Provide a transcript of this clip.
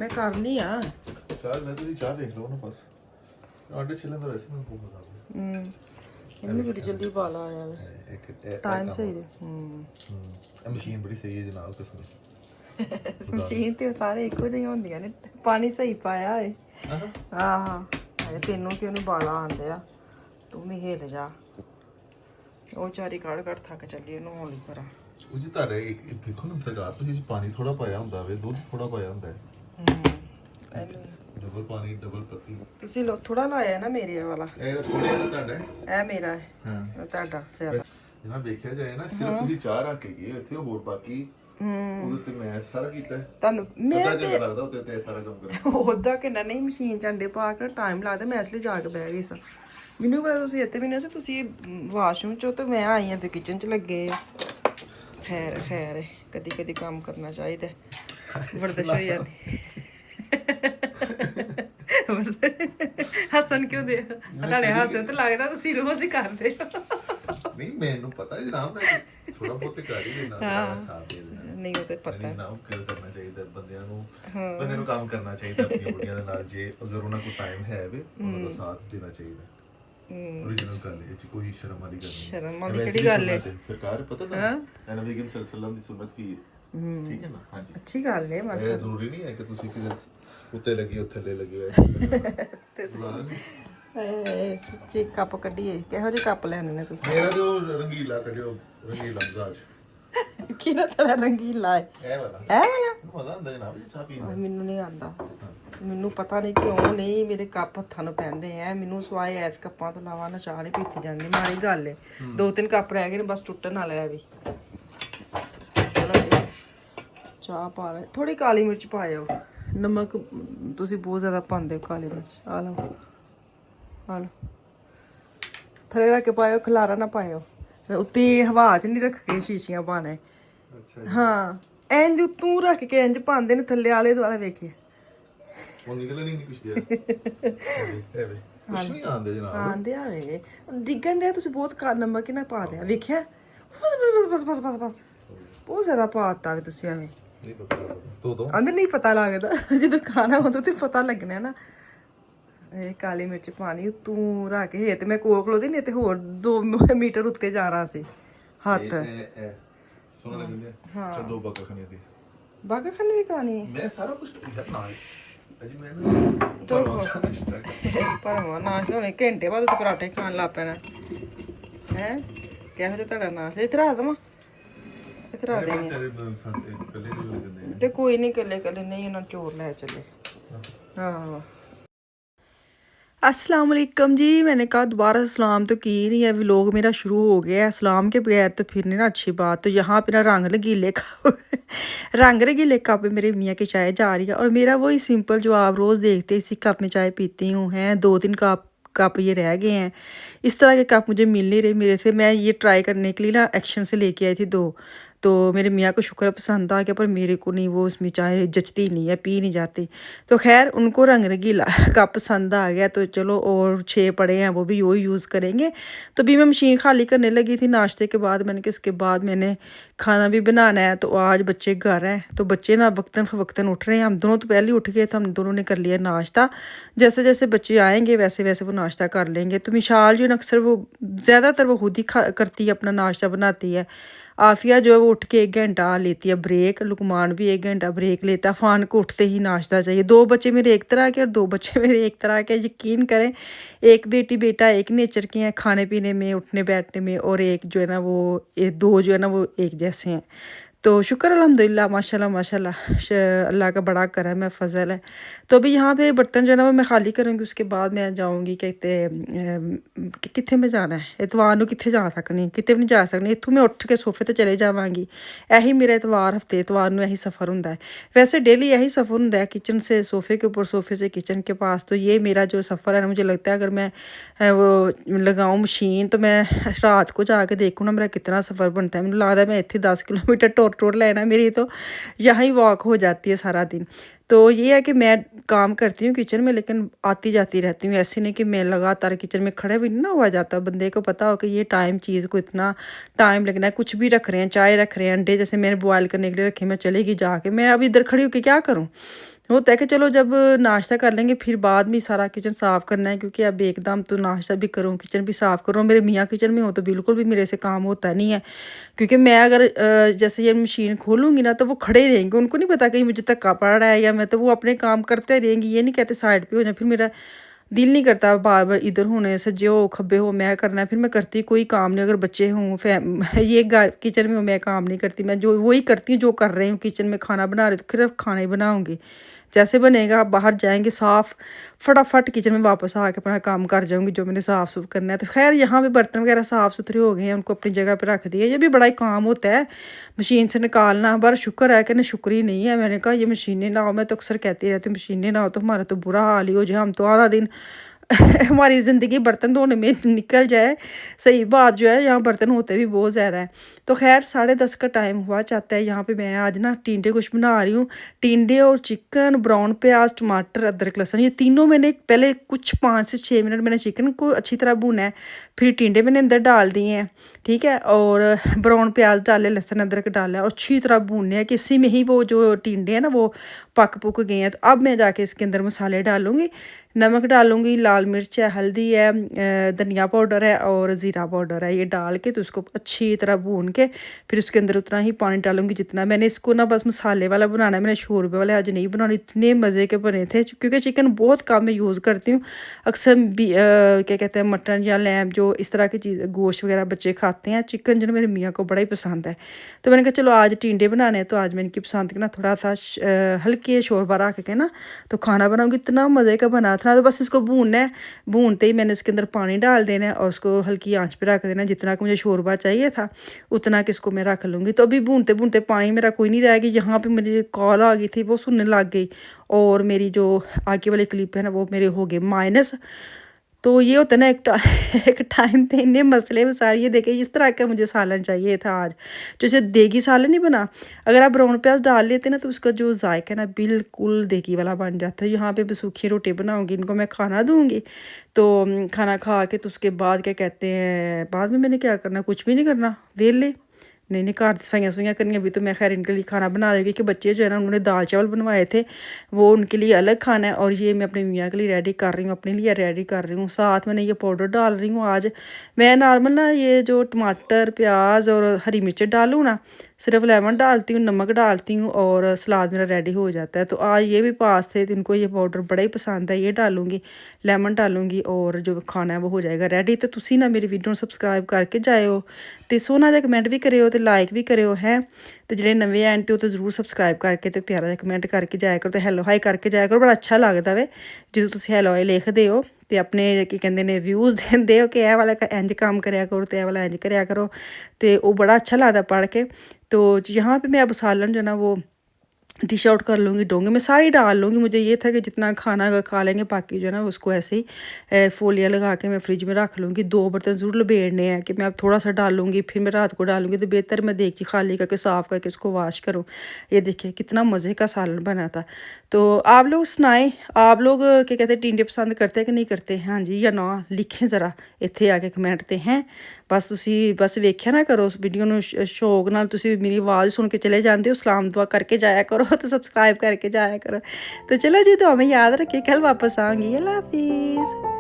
मैं करनी आ। चाह मैं तो चाह देख लो ना बस आटे छिलन तो वैसे मैं बहुत मजा इन्नी बड़ी जल्दी उबाला आया वे एक टाइम सही दे मशीन बड़ी सही है जनाब कसम मशीन ते सारे इक्को ਜਿਹੀ ਹੁੰਦੀਆਂ ਨੇ ਪਾਣੀ ਸਹੀ ਪਾਇਆ ਏ ਆਹ ਅਰੇ ਤੈਨੂੰ ਕਿਉਂ ਨਹੀਂ ਉਬਾਲਾ ਆਂਦੇ ਆ ਤੂੰ ਵੀ ਹਿੱਲ ਜਾ ਉਹ ਚਾਰੀ ਕੜ ਕੜ ਥੱਕ ਚੱਲੀ ਇਹਨੂੰ ਹੌਲੀ ਕਰਾਂ ਉਹ ਜੀ ਤੁਹਾਡੇ ਦੇਖੋ ਨਾ ਸਰਕਾਰ ਤੁਸੀਂ ਪਾਣੀ ਥੋੜਾ ਪਾਇਆ ਹੁੰਦਾ ਵੇ ਦੁੱਧ ਥੋੜਾ ਪਾਇਆ ਹੁੰਦਾ ਹੈ ਡਬਲ ਪਾਣੀ ਡਬਲ ਪੱਤੀ ਤੁਸੀਂ ਲੋ ਥੋੜਾ ਲਾਇਆ ਨਾ ਮੇਰੇ ਵਾਲਾ ਇਹ ਥੋੜਾ ਜਿਹਾ ਤੁਹਾਡਾ ਇਹ ਮੇਰਾ ਹੈ ਹਾਂ ਤੁਹਾਡਾ ਜ਼ਿਆਦਾ ਜਿਵੇਂ ਵੇਖਿਆ ਜਾਏ ਨਾ ਸਿਰਫ ਤੁਸੀਂ ਚਾਹ ਰੱਖ ਕੇ ਗਏ ਇੱਥੇ ਹੋਰ ਬਾਕੀ ਉਹਦੇ ਤੇ ਮੈਂ ਸਾਰਾ ਕੀਤਾ ਤੁਹਾਨੂੰ ਮੈਂ ਪਤਾ ਕਿੰਨਾ ਲੱਗਦਾ ਉੱਤੇ ਤੇ ਸਾਰਾ ਕੰਮ ਕਰ ਉਹਦਾ ਕਿੰਨਾ ਨਹੀਂ ਮਸ਼ੀਨ ਚ ਅੰਡੇ ਪਾ ਕੇ ਟਾਈਮ ਲੱਗਦਾ ਮੈਂ ਇਸ ਲਈ ਜਾ ਕੇ ਬਹਿ ਗਈ ਸਾਂ ਮੈਨੂੰ ਪਤਾ ਤੁਸੀਂ ਇੱਥੇ ਵੀ ਨਹੀਂ ਸੀ ਤੁਸੀਂ ਵਾਸ਼ਰੂਮ ਚੋਂ ਤੇ ਮੈਂ ਆਈ ਹਾਂ ਤੇ ਕਿਚਨ ਚ ਲੱਗੇ ਆ ਖੈਰ ਕਦੀ ਕਦੀ ਕੰਮ ਕਰਨਾ ਚਾਹੀਦਾ ਵਰਦਸ਼ ਹੋ ਜਾਂਦੀ ਹੱਸਣ ਕਿਉਂ ਦੇ ਤੁਹਾਡੇ ਹੱਸਣ ਤੇ ਲੱਗਦਾ ਤੁਸੀਂ ਰੋਜ਼ ਹੀ ਕਰਦੇ ਨਹੀਂ ਮੈਨੂੰ ਪਤਾ ਜਨਾਬ ਮੈਂ ਥੋੜਾ ਬਹੁਤ ਕਰ ਹੀ ਦੇਣਾ ਸਾਥ ਦੇ ਦੇਣਾ ਨਹੀਂ ਉਹ ਤੇ ਪਤਾ ਨਹੀਂ ਨਾ ਕਰਨਾ ਚਾਹੀਦਾ ਬੰਦੇ ਨੂੰ ਕੰਮ ਕਰਨਾ ਚਾਹੀਦਾ ਆਪਣੀ ਬੁੜੀਆਂ ਦੇ ਨਾਲ ਜੇ ਅਗਰ ਉਹਨਾਂ ਕੋਲ ਟਾਈਮ ਹੈ ਵੀ ਉਹਨਾਂ ਦਾ ਸਾਥ ਦੇਣਾ ਚਾਹੀਦਾ ओरिजिनल ਗੱਲ ਹੈ ਇਹ ਕੋਈ ਸ਼ਰਮ ਵਾਲੀ ਗੱਲ ਨਹੀਂ ਸ਼ਰਮ ਵਾਲੀ ਕਿਹੜੀ ਗੱਲ ਹੈ ਸਰਕਾਰ ਪਤਾ ਨਾ ਨਬੀ ਕਰੀਮ ਸੱਲੱਲਾਹੁ ਅਲੈਹਿ ਵਸੱਲਮ ਦੀ ਸੁਨਨਤ ਵੀ ਠੀਕ ਹੈ ਨਾ ਹਾਂਜੀ ਅੱਛੀ ਗੱਲ ਹੈ ਇਹ ਜ਼ਰੂਰੀ ਨਹੀਂ ਹੈ ਕਿ ਤੁਸੀਂ ਕਿਤੇ ਉੱਤੇ ਲੱਗੀ ਉੱਥੇ ਥੱਲੇ ਲੱਗੀ ਹੋਏ ਸੱਚੀ ਕੱਪ ਕੱਢੀਏ ਕਿਹੋ ਜਿਹੇ ਕੱਪ ਲੈਣੇ ਨੇ ਤੁਸੀਂ ਮੇਰਾ ਜੋ ਰੰਗੀਲਾ ਕੱਢਿਓ ਰੰਗੀਲਾ ਮਜ਼ਾਜ ਕਿਹੜਾ ਤੇਰਾ ਰੰਗੀਲਾ ਹੈ ਇਹ ਵਾਲਾ ਮਜ਼ਾ ਆਉਂਦਾ ਜਨਾਬ ਜੀ ਚਾਹ ਪੀਣ ਦਾ ਮੈਨੂੰ ਨਹੀਂ ਆਉਂਦਾ ਮੈਨੂੰ ਪਤਾ ਨਹੀਂ ਕਿਉਂ ਨਹੀਂ ਮੇਰੇ ਕੱਪ ਹੱਥਾਂ ਨੂੰ ਪੈਂਦੇ ਆ ਮੈਨੂੰ ਸਵਾਏ ਐਸ ਕੱਪਾਂ ਤੋਂ ਇਲਾਵਾ ਨਾ ਚਾਹ ਨਹੀਂ ਪੀਤੀ ਜਾਂਦੀ ਮਾੜੀ ਗੱਲ ਏ 2-3 ਕੱਪ ਰਹਿ ਗਏ ਨੇ ਬਸ ਟੁੱਟਣ ਵਾਲੇ ਆ ਵੀ ਚਾਹ ਪਾ ਲੈ ਥੋੜੀ ਕਾਲੀ ਮਿਰਚ ਪਾਇਓ ਨਮਕ ਤੁਸੀਂ ਬਹੁਤ ਜ਼ਿਆਦਾ ਪਾਉਂਦੇ ਹੋ ਕਾਲੀ ਮਿਰਚ ਆ ਲਓ ਥੱਲੇ ਰੱਖ ਕੇ ਪਾਇਓ ਖਲਾਰਾ ਨਾ ਪਾਇਓ ਉੱਤੇ ਹਵਾ 'ਚ ਨਹੀਂ ਰੱਖ ਕੇ ਸ਼ੀਸ਼ੀਆਂ ਪਾਣੇ ਹਾਂ ਇੰਜ ਤੂੰ ਰੱਖ ਕੇ ਇੰਜ ਪਾਉਂਦੇ ਨੇ ਥੱਲੇ ਆਲੇ ਦੁਆਲੇ ਵੇਖੀਏ ਉਹ ਨਿਕਲਣ ਹੀ ਨਹੀਂ ਕੁਛ ਗਿਆ ਕੁਛ ਨਹੀਂ ਆਉਂਦੇ ਜਨਾਬ ਆਂਦੇ ਆਵੇ ਡਿੱਗਣ ਦੇ ਤੁਸੀਂ ਬਹੁਤ ਨਮਕ ਹੀ ਨਾ ਪਾ ਦਿਆ ਵੇਖਿਆ ਬਸ ਬਹੁਤ ਜ਼ਿਆਦਾ ਪਾਤਾ ਵੀ ਤੁਸੀਂ ਐਵੇਂ ਨਹੀਂ ਪਤਾ ਤੋ ਅੰਦਰ ਨਹੀਂ ਪਤਾ ਲੱਗਦਾ ਜਦੋਂ ਖਾਣਾ ਹੁੰਦਾ ਤੇ ਪਤਾ ਲੱਗਣਾ ਨਾ ਇਹ ਕਾਲੀ ਮਿਰਚ ਪਾਣੀ ਤੂੰ ਰੱਖ ਕੇ ਤੇ ਮੈਂ ਕੋਕ ਲੋਦੀ ਨਹੀਂ ਤੇ ਹੋਰ 2 ਮੀਟਰ ਉੱਤੇ ਜਾਣਾ ਸੀ ਹੱਥ ਸੋਹਣਾ ਲੱਗਦਾ ਹਾਂ ਚਲ 2 ਬਾਕਾ ਖਾਣੇ ਦੀ ਬਾਕਾ ਖਾਣੇ ਵੀ ਖਾਣੀ ਹੈ ਮੈਂ ਸਾਰਾ ਕੁਝ ਨਾਲ ਅਜੀ ਮੈਂ ਪਰਮਾ ਨਾਸ਼ ਹੋਣੇ ਘੰਟੇ ਬਾਅਦ ਤੁਸੀਂ ਪਰਾਠੇ ਖਾਣ ਲੱਗ ਪੈਣਾ ਹੈ ਕਿਹੋ ਜਿਹਾ ਤੁਹਾਡਾ ਨਾਸ਼ ਇੱਥੇ ਰੱਖ ਦਵਾਂ ਇੱਥੇ ਰੱਖ ਦੇਣੀ ਤੇ ਕੋਈ ਨਹੀਂ ਕੱਲੇ ਨਹੀਂ ਉਹਨਾਂ ਚੋਰ ਲੈ ਚੱਲੇ हाँ अस्सलाम वालेकुम जी मैंने कहा दोबारा सलाम तो की नहीं है व्लॉग मेरा शुरू हो गया है सलाम के बगैर तो फिर नहीं ना अच्छी बात तो यहाँ पे ना रंग रंगीले कप मेरे मियाँ की चाय जा रही है और मेरा वही सिंपल जो आप रोज़ देखते इसी कप में चाय पीती हूँ हैं 2-3 कप ये रह गए हैं इस तरह के कप मुझे मिल नहीं रहे मेरे से मैं ये ट्राई करने के लिए ना एक्शन से लेके आई थी 2 तो मेरे मियाँ को शुक्र पसंद आ गया पर मेरे को नहीं वो उसमें चाय जचती नहीं है पी नहीं जाती तो खैर उनको रंग रंगीला कप पसंद आ गया तो चलो और 6 पड़े हैं वो भी वही यूज़ करेंगे तो भी मैं मशीन खाली करने लगी थी नाश्ते के बाद मैंने कि इसके बाद मैंने खाना भी बनाना है तो आज बच्चे घर हैं तो बच्चे ना वक्तन उठ रहे हैं हम दोनों तो पहले उठ गए थे हम दोनों ने कर लिया नाश्ता जैसे जैसे बच्चे आएंगे वैसे वैसे वो नाश्ता कर लेंगे तो मिशाल जो अक्सर वो ज़्यादातर वो खुद ही करती है अपना नाश्ता बनाती है आफिया जो है वो उठ के 1 घंटा लेती है ब्रेक लुकमान भी 1 घंटा ब्रेक लेता है फ़ान को उठते ही नाश्ता चाहिए 2 बच्चे मेरे एक तरह के और 2 बच्चे मेरे एक तरह के यकीन करें एक बेटी बेटा एक नेचर के हैं खाने पीने में उठने बैठने में और एक जो है ना वो 2 जो है ना वो एक जैसे हैं तो शुक्र अल्हम्दुलिल्लाह माशाल्लाह अल्लाह का बड़ा करम है फजल है तो अभी यहाँ पे बर्तन जो है ना वो मैं खाली करूँगी उसके बाद मैं जाऊँगी कहते कितने में जाना है इतवार को कितने जा सकनी कितने भी नहीं जा सकनी इतों मैं उठ के सोफे ते चले जावांगी यही मेरा इतवार हफ्ते इतवार को यही सफ़र होंदा है वैसे डेली यही सफ़र होंदा है किचन से सोफ़े के ऊपर सोफ़े से किचन के पास तो ये मेरा जो सफ़र है ना मुझे लगता है अगर मैं वो लगाऊँ मशीन तो मैं रात को जाके देखूँ ना मेरा कितना सफ़र बनता है मुझे लगता है मैं इतने 10 किलोमीटर टोर लेना मेरी तो यहाँ ही वॉक हो जाती है सारा दिन तो ये है कि मैं काम करती हूँ किचन में लेकिन आती जाती रहती हूँ ऐसे नहीं कि मैं लगातार किचन में खड़े भी नहीं ना हुआ जाता बंदे को पता हो कि ये टाइम चीज़ को इतना टाइम लगना है कुछ भी रख रहे हैं चाय रख रहे हैं अंडे जैसे मैंने बॉयल करने के लिए रखे मैं चलेगी जाके मैं अब इधर खड़ी होकर क्या करूँ होता है कि चलो जब नाश्ता कर लेंगे फिर बाद में सारा किचन साफ़ करना है, क्योंकि अब एकदम तो नाश्ता भी करूँ किचन भी साफ़ करूँ। मेरे मियाँ किचन में हो तो बिल्कुल भी मेरे से काम होता नहीं है, क्योंकि मैं अगर जैसे ये मशीन खोलूँगी ना तो वो खड़े ही रहेंगे, उनको नहीं पता कहीं मुझे धक्का पड़ रहा है या मैं, तो वो अपने काम करते रहेंगी, ये नहीं कहते साइड पे हो जाए। फिर मेरा दिल नहीं करता बार बार इधर होने, सज्जे हो खब्बे हो मैं करना है, फिर मैं करती कोई काम नहीं। अगर बच्चे हों ये किचन में हो मैं काम नहीं करती, मैं जो वही करती हूँ जो कर रही हूँ। किचन में खाना बना रही तो फिर खाना ही बनाऊँगी, जैसे बनेगा। आप बाहर जाएँगे साफ़ फटाफट किचन में वापस आके अपना काम कर जाऊँगी जो मैंने साफ़-सूफ़ करना है। तो ख़ैर यहाँ पे बर्तन वग़ैरह साफ़-सुथरे हो गए हैं, उनको अपनी जगह पे रख दिया। ये भी बड़ा ही काम होता है मशीन से निकालना, पर शुक्र है कि ना शुक्र ही नहीं है। मैंने कहा ये मशीनें ना हो, मैं तो अक्सर कहती रहती हूँ मशीनें ना हो तो हमारा तो बुरा हाल ही हो जाए, हम तो आधा दिन हमारी ज़िंदगी बर्तन धोने में निकल जाए। सही बात जो है, यहाँ बर्तन होते भी बहुत ज़्यादा है। तो ख़ैर 10:30 का टाइम हुआ चाहता है। यहाँ पे मैं आज ना टिंडे कुछ बना रही हूँ। टिंडे और चिकन, ब्राउन प्याज़, टमाटर, अदरक, लहसुन, ये तीनों मैंने पहले कुछ 5 से 6 मिनट मैंने चिकन को अच्छी तरह भुना है। फिर टिंडे मैंने अंदर डाल दिए हैं, ठीक है? और ब्राउन प्याज़ डाले, लहसुन, अदरक डाला है और अच्छी तरह भूनने हैं कि इसी में ही वो जो टिंडे हैं ना वो पक गए हैं। तो अब मैं जाके इसके अंदर मसाले डालूँगी। नमक डालूँगी, लाल मिर्च है, हल्दी है, धनिया पाउडर है और ज़ीरा पाउडर है। ये डाल के तो उसको अच्छी तरह भून के फिर उसके अंदर उतना ही पानी डालूँगी जितना। मैंने इसको ना बस मसाले वाला बनाना है, मैंने शोरबे वाले आज नहीं बनाने। इतने मज़े के बने थे, क्योंकि चिकन बहुत कम मैं यूज़ करती हूँ। अक्सर क्या कहते हैं, मटन या लैम्प जो इस तरह की चीज़ गोश्त वगैरह बच्चे खाते हैं। चिकन जो है मेरे मियाँ को बड़ा ही पसंद है। तो मैंने कहा चलो आज टिंडे बनाने हैं, तो आज मैं इनकी पसंद के ना थोड़ा सा हल्के शोरबा रख के ना तो खाना बनाऊँगी। इतना मज़े का बना था, तो बस इसको भूनना है। भूनते ही मैंने इसके अंदर पानी डाल देना है और उसको हल्की आँच पे रख देना है। जितना कि मुझे शोरबा चाहिए था उतना कि इसको मैं रख लूँगी। तो अभी भूनते-भूनते पानी मेरा कोई नहीं रह गया। यहाँ पे मेरी कॉल आ गई थी, वो सुनने लग गई और मेरी जो आगे वाले क्लिप है ना वो मेरे हो गए माइनस। तो ये होता है ना एक टाइम पे इतने मसले मसाइल। ये देखिए इस तरह का मुझे सालन चाहिए था आज, जैसे देगी सालन नहीं बना। अगर आप ब्राउन प्याज डाल लेते ना तो उसका जो जायका है ना बिल्कुल देगी वाला बन जाता है। यहाँ पे मैं सूखी रोटी बनाऊंगी, इनको मैं खाना दूंगी। तो खाना खा के तो उसके बाद क्या कहते हैं, बाद में मैंने क्या करना, कुछ भी नहीं करना, वेले नहीं नहीं घर सफाइयाँ सफाइयाँ करनी। अभी तो मैं खैर इनके लिए खाना बना रही हूँ, क्योंकि बच्चे जो है ना उन्होंने दाल चावल बनवाए थे, वो उनके लिए अलग खाना है और ये मैं अपने मियाँ के लिए रेडी कर रही हूँ, अपने लिए रेडी कर रही हूँ। साथ में ये पाउडर डाल रही हूँ। आज मैं नॉर्मल ना ये जो टमाटर प्याज और हरी मिर्च डालूँ ना, सिर्फ लेमन डालती हूँ, नमक डालती हूँ और सलाद मेरा रेडी हो जाता है। तो आज ये भी पास थे तो इनको ये पाउडर बड़ा ही पसंद है। ये डालूँगी, लेमन डालूँगी और जो खाना है वो हो जाएगा रेडी। तो तुसी ना मेरी वीडियो सब्सक्राइब करके जाओ, तो सोहना जिहा कमेंट भी करियो तो लाइक भी करियो है। तो ਜਿਹੜੇ ਨਵੇਂ ਆਣ ਤੇ ਉਹ तो ਜ਼ਰੂਰ ਸਬਸਕ੍ਰਾਈਬ ਕਰਕੇ ਤੇ ਪਿਆਰਾ ਜਿਹਾ ਕਮੈਂਟ ਕਰਕੇ ਜਾਇਆ ਕਰੋ ਤੇ ਹੈਲੋ ਹਾਈ ਕਰਕੇ ਜਾਇਆ ਕਰੋ। ਬੜਾ ਅੱਛਾ ਲੱਗਦਾ ਵੇ ਜਦੋਂ ਤੁਸੀਂ ਹੈਲੋ ਹਾਈ ਲਿਖਦੇ ਹੋ ਤੇ ਆਪਣੇ ਕੀ ਕਹਿੰਦੇ ਨੇ ਵਿਊਜ਼ ਦਿੰਦੇ ਹੋ ਕਿ ਇਹ ਵਾਲਾ ਇੰਜ ਕੰਮ ਕਰਿਆ ਕਰੋ ਤੇ ਇਹ ਵਾਲਾ ਇੰਜ ਕਰਿਆ ਕਰੋ, ਤੇ ਉਹ बड़ा अच्छा लगता पढ़ के। तो यहाँ पे मैं अब सालन जो ना वो डिश आउट कर लूँगी, डोंगे में सारी डाल लूँगी। मुझे ये था कि जितना खाना अगर खा लेंगे बाकी जो है ना उसको ऐसे ही फोलिया लगा के मैं फ्रिज में रख लूँगी। 2 बर्तन ज़रूर लपेटने हैं कि मैं अब थोड़ा सा डालूँगी फिर मैं रात को डालूँगी, तो बेहतर मैं देगची खाली करके साफ़ करके उसको वॉश करूँ। ये देखिए कितना मज़े का सालन बना था। तो आप लोग सुनाएं, आप लोग क्या कहते हैं टिंडे पसंद करते हैं कि नहीं करते? हाँ जी या ना लिखें ज़रा इत्थे आके कमेंट ते हैं। बस ਤੁਸੀਂ बस ਵੇਖਿਆ ਨਾ ਕਰੋ ਉਸ ਵੀਡੀਓ ਨੂੰ ਸ਼ੌਕ ਨਾਲ, ਤੁਸੀਂ ਮੇਰੀ ਆਵਾਜ਼ ਸੁਣ ਕੇ ਚਲੇ ਜਾਂਦੇ ਹੋ, ਸਲਾਮ ਦੁਆ करके जाया करो तो सब्सक्राइब करके जाया करो। तो चलो जी, तो हमें याद रखिए, कल वापस आऊँगी। अल्लाह हाफिज़।